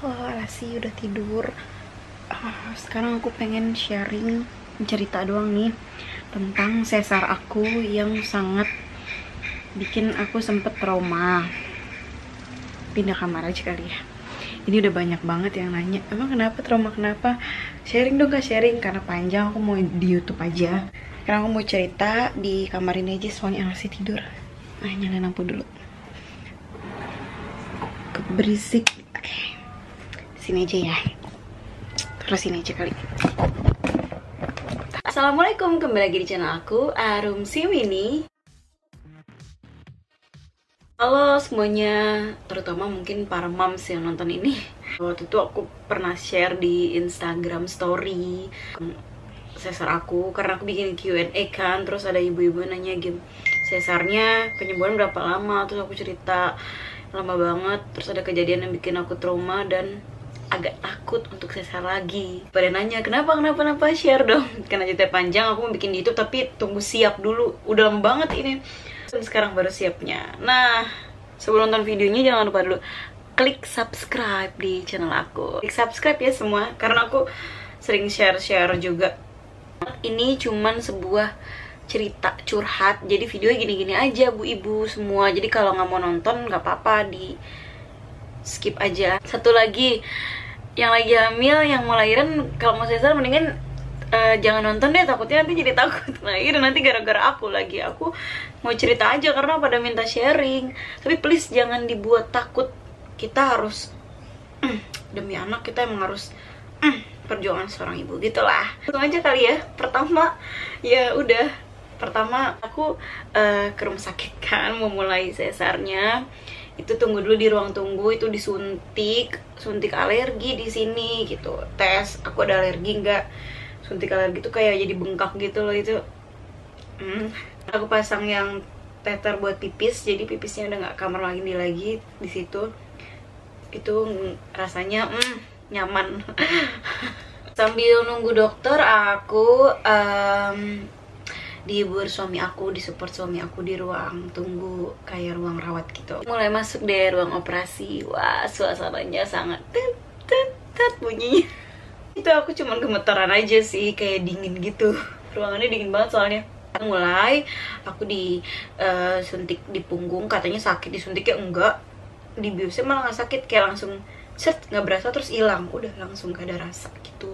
Halo Alasi, udah tidur. Sekarang aku pengen sharing cerita doang nih tentang sesar aku yang sangat bikin aku sempet trauma. Pindah kamar aja kali ya. Ini udah banyak banget yang nanya, emang kenapa trauma, kenapa? Sharing dong, gak sharing? Karena panjang, aku mau di YouTube aja. Karena aku mau cerita di kamar ini aja, soalnya Alasi tidur. Nyalain lampu dulu. Berisik. Oke. Sini aja ya. Terus sini aja kali. Assalamualaikum, kembali lagi di channel aku, Arum Siwini. Halo semuanya, terutama mungkin para moms yang nonton ini. Waktu itu aku pernah share di Instagram story sesar aku, karena aku bikin Q&A kan. Terus ada ibu-ibu nanya game sesarnya penyembuhan berapa lama. Terus aku cerita lama banget. Terus ada kejadian yang bikin aku trauma dan agak takut untuk sesar lagi. Pada nanya kenapa share dong. Karena cerita panjang, aku mau bikin di YouTube tapi tunggu siap dulu. Udah lama banget ini. Dan sekarang baru siapnya. Nah, sebelum nonton videonya jangan lupa dulu klik subscribe di channel aku. Klik subscribe ya semua, karena aku sering share-share juga. Ini cuman sebuah cerita curhat, jadi videonya gini-gini aja bu ibu semua. Jadi kalau nggak mau nonton nggak apa-apa, di skip aja. Satu lagi, yang lagi hamil, yang mau lahiran, kalau mau sesar mendingan jangan nonton deh, takutnya nanti jadi takut lahir nanti gara-gara aku lagi. Aku mau cerita aja karena pada minta sharing, tapi please jangan dibuat takut. Kita harus demi anak kita emang harus perjuangan seorang ibu gitulah. Langsung aja kali ya. Pertama ya udah, pertama aku ke rumah sakit kan, mau mulai sesarnya. Itu tunggu dulu di ruang tunggu, itu disuntik alergi di sini gitu. Tes aku ada alergi enggak. Suntik alergi itu kayak jadi bengkak gitu loh itu. Aku pasang yang teter buat pipis, jadi pipisnya udah nggak kamar lagi di situ. Itu rasanya nyaman. Sambil nunggu dokter, aku dihibur suami aku, disupport suami aku di ruang tunggu, kayak ruang rawat gitu. Mulai masuk deh ruang operasi. Wah, suasananya sangat tet bunyinya. Itu aku cuman gemetaran aja sih, kayak dingin gitu. Ruangannya dingin banget soalnya. Mulai aku disuntik di punggung, katanya sakit, disuntiknya enggak. Di biusnya malah nggak sakit, kayak langsung set nggak berasa terus hilang, udah langsung gak ada rasa gitu.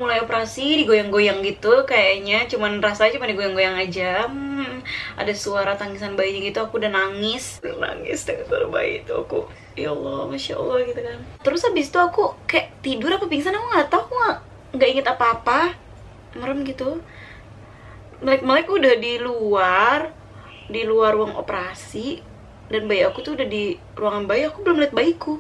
Mulai operasi digoyang-goyang gitu, kayaknya cuman rasanya cuma digoyang-goyang aja. Ada suara tangisan bayi gitu, aku udah nangis dengan suara bayi itu. Aku ya Allah, masya Allah gitu kan. Terus habis itu aku kayak tidur apa pingsan, aku nggak tahu, nggak inget apa-apa, merem gitu. Melek-melek udah di luar ruang operasi, dan bayi aku tuh udah di ruangan bayi. Aku belum lihat bayiku.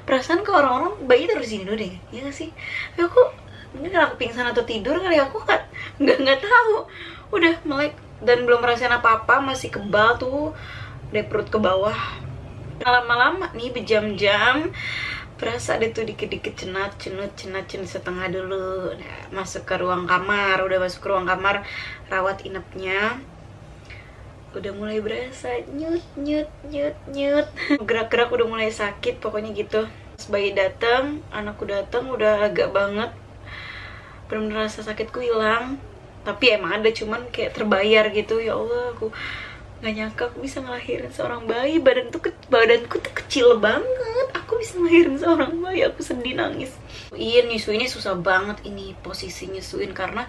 Perasaan ke orang-orang bayi terus sini dulu deh, ya gak sih? Tapi aku ini kalau aku pingsan atau tidur kali, aku kan nggak tahu. Udah melek dan belum merasain apa-apa, masih kebal tuh dari perut ke bawah. Lama-lama nih berjam-jam berasa ada tuh dikit-dikit cenut setengah dulu. Nah, masuk ke ruang kamar, udah masuk ke ruang kamar rawat inapnya. Udah mulai berasa nyut gerak-gerak udah mulai sakit pokoknya gitu. Pas bayi datang, anakku datang, udah agak banget, bener-bener rasa sakitku hilang. Tapi emang ada, cuman kayak terbayar gitu. Ya Allah, aku nggak nyangka aku bisa ngelahirin seorang bayi. Badanku tuh kecil banget, aku bisa ngelahirin seorang bayi. Aku sedih nangis. Iya, nyusuinnya susah banget ini, posisi nyusuin, karena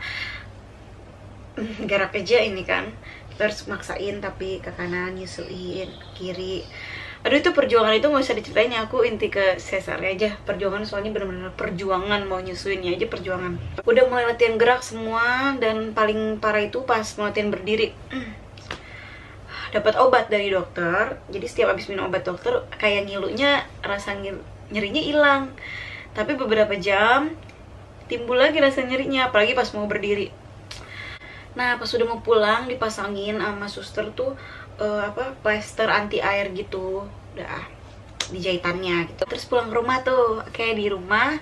gerak aja ini kan kita harus maksain, tapi ke kanan nyusuin, ke kiri. Aduh, itu perjuangan, itu nggak usah diceritain ya. Aku inti ke sesarnya aja, perjuangan. Soalnya bener-bener perjuangan, mau nyusuinnya aja perjuangan. Udah mulai latihan gerak semua, dan paling parah itu pas mau latihan berdiri. Dapat obat dari dokter, jadi setiap habis minum obat dokter kayak ngilunya, rasa nyerinya hilang. Tapi beberapa jam timbul lagi rasa nyerinya, apalagi pas mau berdiri. Nah, pas udah mau pulang, dipasangin sama suster tuh plester anti air gitu, udah di jahitannya gitu. Terus pulang ke rumah tuh, kayak di rumah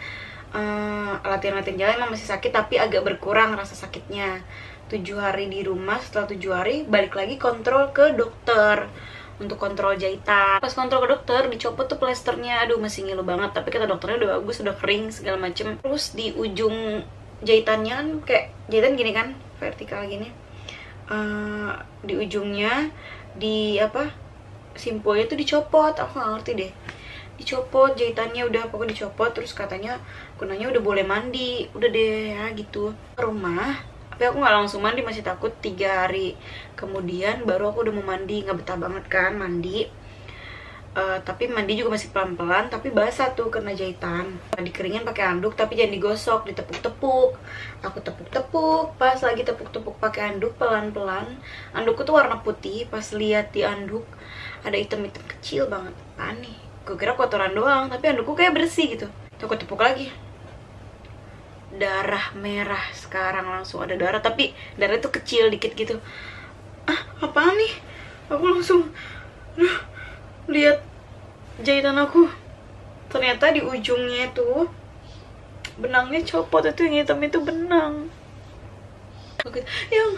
latihan jalan emang masih sakit, tapi agak berkurang rasa sakitnya. 7 hari di rumah, setelah 7 hari balik lagi kontrol ke dokter. untuk kontrol jahitan. Pas kontrol ke dokter dicopot tuh plesternya, aduh masih ngilu banget, tapi kata dokternya udah bagus, udah kering segala macem. Terus di ujung jahitannya kan kayak jahitan gini kan, vertikal gini, di ujungnya di apa simpulnya tuh dicopot, aku gak ngerti deh, dicopot jahitannya, udah pokoknya dicopot. Terus katanya kunanya udah boleh mandi, udah deh ya gitu. Ke rumah, tapi aku nggak langsung mandi, masih takut. 3 hari kemudian baru aku udah mau mandi, nggak betah banget kan mandi. Tapi mandi juga masih pelan-pelan, tapi basah tuh kena jahitan. Dikeringin pakai handuk, tapi jangan digosok, ditepuk-tepuk. Aku tepuk-tepuk, pas lagi tepuk-tepuk pakai handuk pelan-pelan. Handukku tuh warna putih, pas lihat di handuk ada item-item kecil banget. Aneh, gue kira kotoran doang, tapi handukku kayak bersih gitu. Aku tepuk lagi, darah merah. Sekarang langsung ada darah, tapi darah itu kecil dikit gitu. Apaan nih? Aku langsung lihat jahitan aku, ternyata di ujungnya itu benangnya copot. Itu yang hitam itu benang. Yang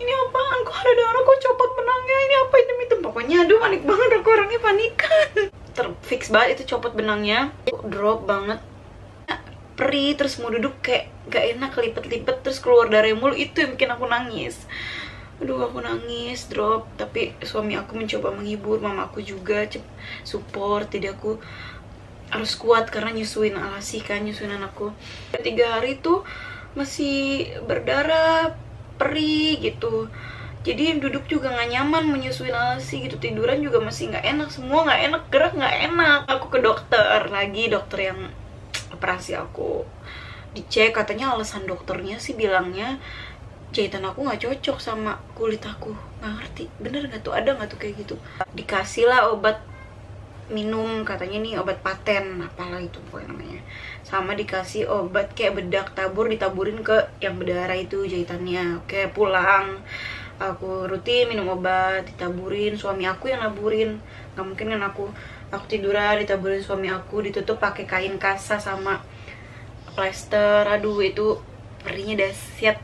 ini apaan? Kok ada darah? Kok copot benangnya? Ini apa itu? Pokoknya aduh panik banget, aku orangnya panikan. Terfix banget itu copot benangnya, drop banget, perih, terus mau duduk kayak gak enak, kelipet-lipet, terus keluar darah mulu. Itu yang bikin aku nangis. Aduh, aku nangis, drop. Tapi suami aku mencoba menghibur, mama aku juga support. Jadi aku harus kuat karena nyusuin ALASI kan, nyusuin anakku. 3 hari tuh masih berdarah, perih gitu. Jadi duduk juga gak nyaman menyusuin ALASI gitu, tiduran juga masih gak enak, semua gak enak, gerak gak enak. Aku ke dokter lagi, dokter yang operasi aku. Dicek, katanya alasan dokternya sih bilangnya jahitan aku nggak cocok sama kulit aku. Nggak ngerti, bener nggak tuh, ada nggak tuh kayak gitu. Dikasih lah obat minum, katanya nih obat paten, apalah itu pokoknya namanya. Sama dikasih obat kayak bedak tabur, ditaburin ke yang berdarah itu jahitannya. Oke, pulang aku rutin minum obat, ditaburin, suami aku yang naburin. Nggak mungkin kan aku tiduran ditaburin suami aku, ditutup pakai kain kasa sama plester. Aduh, itu perihnya dahsyat.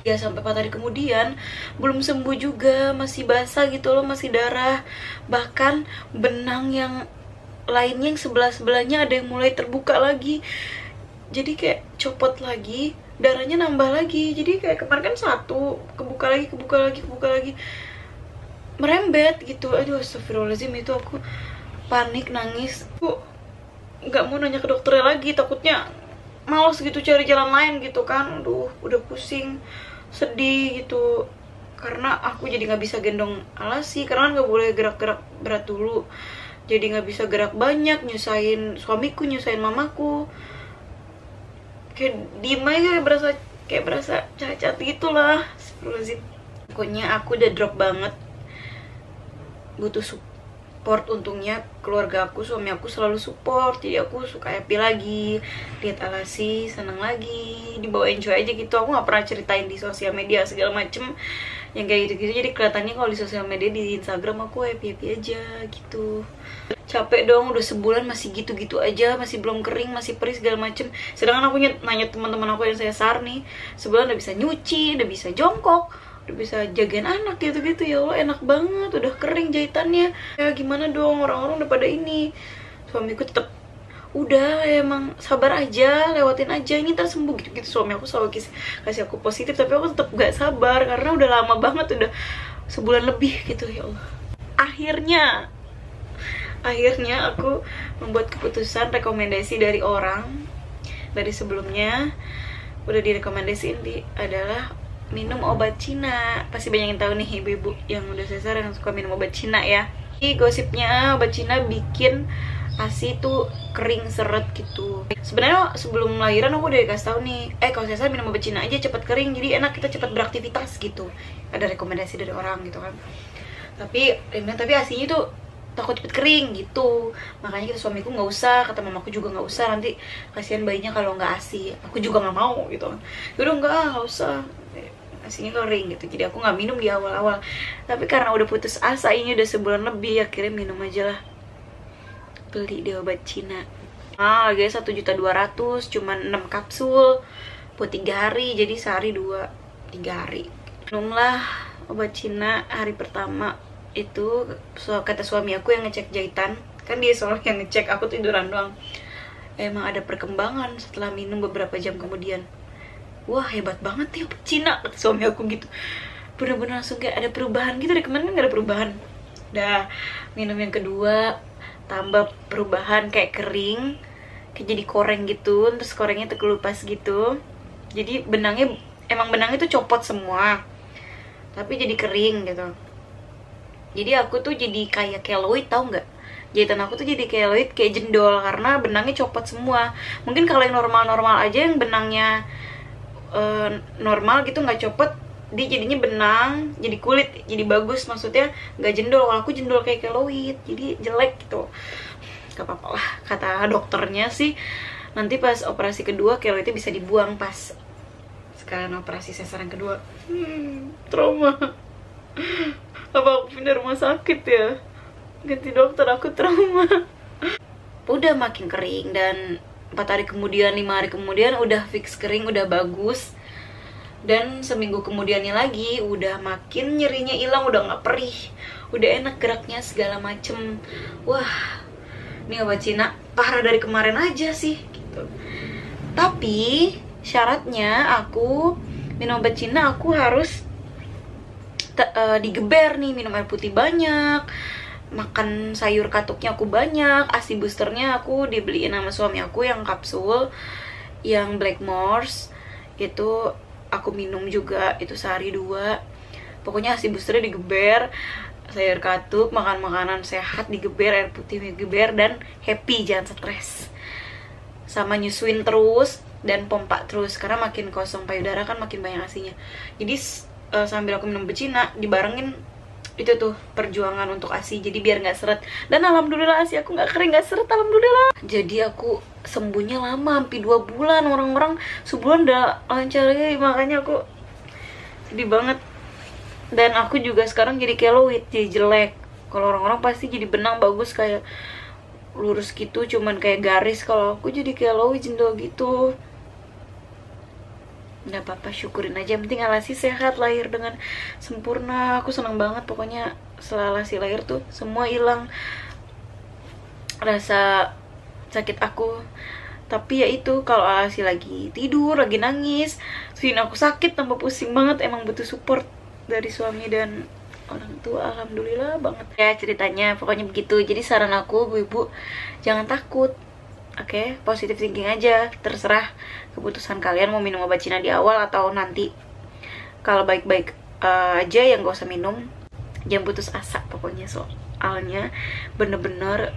3-4 hari kemudian belum sembuh juga, masih basah gitu loh, masih darah. Bahkan benang yang lainnya yang sebelah-sebelahnya ada yang mulai terbuka lagi. Jadi kayak copot lagi, darahnya nambah lagi. Jadi kayak kemarin kan 1, kebuka lagi, merembet gitu. Aduh, astagfirullahaladzim, itu aku panik, nangis. Aku nggak mau nanya ke dokternya lagi, takutnya males gitu cari jalan lain gitu kan. Aduh, udah pusing, sedih gitu, karena aku jadi nggak bisa gendong ALASI, karena kan nggak boleh gerak-gerak berat dulu, jadi nggak bisa gerak banyak, nyusahin suamiku, nyusahin mamaku, kayak diem aja, kayak berasa cacat gitulah. Pokoknya aku udah drop banget, butuh support. Untungnya keluarga aku, suami aku selalu support, jadi aku suka happy lagi, lihat ALASI seneng lagi, dibawa enjoy aja gitu. Aku nggak pernah ceritain di sosial media segala macem yang kayak gitu-gitu, jadi kelihatannya kalau di sosial media, di Instagram aku happy aja gitu. Capek dong, udah sebulan masih gitu-gitu aja, masih belum kering, masih perih segala macem. Sedangkan aku nanya teman-teman aku yang sesar nih, sebulan udah bisa nyuci, udah bisa jongkok, udah bisa jagain anak gitu-gitu. Ya Allah, enak banget, udah kering jahitannya. Ya gimana dong, orang-orang udah pada ini. Suamiku tetap, udah emang sabar aja, lewatin aja, ini ntar sembuh gitu-gitu. Suami aku selalu kasih aku positif, tapi aku tetap gak sabar karena udah lama banget, udah sebulan lebih gitu. Ya Allah, akhirnya aku membuat keputusan, rekomendasi dari orang dari sebelumnya udah direkomendasiin adalah minum obat Cina. Pasti banyak yang tahu nih ibu-ibu yang udah sesar yang suka minum obat Cina ya. Ini gosipnya obat Cina bikin ASI tuh kering seret gitu. Sebenarnya sebelum lahiran aku udah dikasih tahu nih, kalau sesar minum obat Cina aja cepet kering, jadi enak, kita cepet beraktivitas gitu. Ada rekomendasi dari orang gitu kan. Tapi ASInya tuh takut cepet kering gitu, makanya kita suamiku nggak usah, kata mamaku juga nggak usah, nanti kasihan bayinya kalau nggak ASI. Aku juga nggak mau gitu, yaudah nggak usah, ASInya kering gitu. Jadi aku nggak minum di awal-awal, tapi karena udah putus asa, ini udah sebulan lebih, akhirnya minum aja lah, beli di obat Cina. Harganya 1.200.000, cuman 6 kapsul buat 3 hari, jadi sehari 2-3 hari. Minumlah obat Cina hari pertama, itu kata suami aku yang ngecek jahitan, kan dia selalu yang ngecek, aku tiduran doang. Emang ada perkembangan setelah minum beberapa jam kemudian. Wah hebat banget ya obat Cina, kata suami aku gitu. Bener-bener langsung kayak ada perubahan gitu, dari kemarin kan gak ada perubahan. Dah minum yang kedua, tambah perubahan, kayak kering, kayak jadi koreng gitu, terus korengnya terkelupas gitu. Jadi benangnya, emang benangnya tuh copot semua, tapi jadi kering gitu. Jadi aku tuh jadi kayak keloid, tau nggak? Jahitan aku tuh jadi keloid, kayak jendol, karena benangnya copot semua. Mungkin kalau yang normal-normal aja, yang benangnya normal gitu nggak copot, dia jadinya benang, jadi kulit, jadi bagus, maksudnya nggak jendol. Kalau aku jendol kayak keloid, jadi jelek gitu. Gak apa-apa lah, kata dokternya sih nanti pas operasi kedua keloidnya bisa dibuang pas sekalian operasi sesar yang kedua. Trauma. Apa aku pindah rumah sakit ya? Ganti dokter, aku trauma. Udah makin kering, dan 4 hari kemudian, 5 hari kemudian udah fix kering, udah bagus. Dan seminggu kemudiannya lagi udah makin nyerinya hilang, udah nggak perih, udah enak geraknya segala macem. Wah, ini obat Cina parah dari kemarin aja sih gitu. Tapi syaratnya aku minum obat Cina, aku harus digeber nih, minum air putih banyak, makan sayur katuknya aku banyak, ASI boosternya aku dibeliin sama suami aku yang kapsul, yang Blackmores itu aku minum juga, itu sehari 2. Pokoknya ASI boosternya digeber, sayur katuk, makan makanan sehat digeber, air putih digeber, dan happy, jangan stres. Sama nyusuin terus dan pompa terus, karena makin kosong payudara kan makin banyak ASInya. Jadi sambil aku minum becina dibarengin itu tuh perjuangan untuk ASI, jadi biar nggak seret. Dan alhamdulillah ASI aku nggak kering, nggak seret, alhamdulillah. Jadi aku sembuhnya lama, sampai 2 bulan. Orang-orang sebulan udah lancar ya, makanya aku sedih banget. Dan aku juga sekarang jadi keloid, jadi jelek. Kalau orang-orang pasti jadi benang bagus kayak lurus gitu, cuman kayak garis. Kalau aku jadi keloid, jendol gitu. Nggak apa-apa, syukurin aja, yang penting Alasi sehat, lahir dengan sempurna. Aku seneng banget pokoknya setelah Alasi lahir tuh semua hilang rasa sakit aku. Tapi ya itu, kalau Alasi lagi tidur, lagi nangis, terus aku sakit, tambah pusing banget. Emang butuh support dari suami dan orang tua, alhamdulillah banget ya ceritanya. Pokoknya begitu. Jadi saran aku, ibu-ibu jangan takut. Oke, positive thinking aja. Terserah keputusan kalian mau minum obat Cina di awal atau nanti. Kalau baik-baik aja yang gak usah minum. Jangan putus asa pokoknya, soalnya bener-bener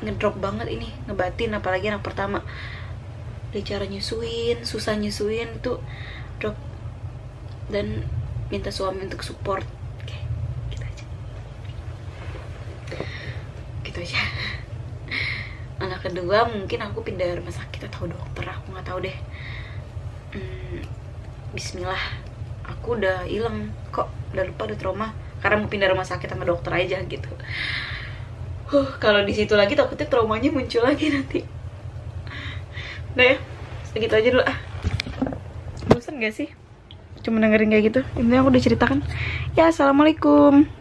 ngedrop banget ini, ngebatin. Apalagi anak pertama, dari cara nyusuin, susah nyusuin tuh drop. Dan minta suami untuk support. Oke, gitu aja. Gitu aja. Anak kedua mungkin aku pindah rumah sakit atau dokter, aku nggak tahu deh. Bismillah, aku udah hilang kok, udah lupa, udah trauma karena mau pindah rumah sakit sama dokter aja gitu. Kalau di situ lagi takutnya traumanya muncul lagi nanti. Udah ya, segitu aja dulu ah. Bosan gak sih cuma dengerin kayak gitu? Intinya aku udah ceritakan. Ya, assalamualaikum.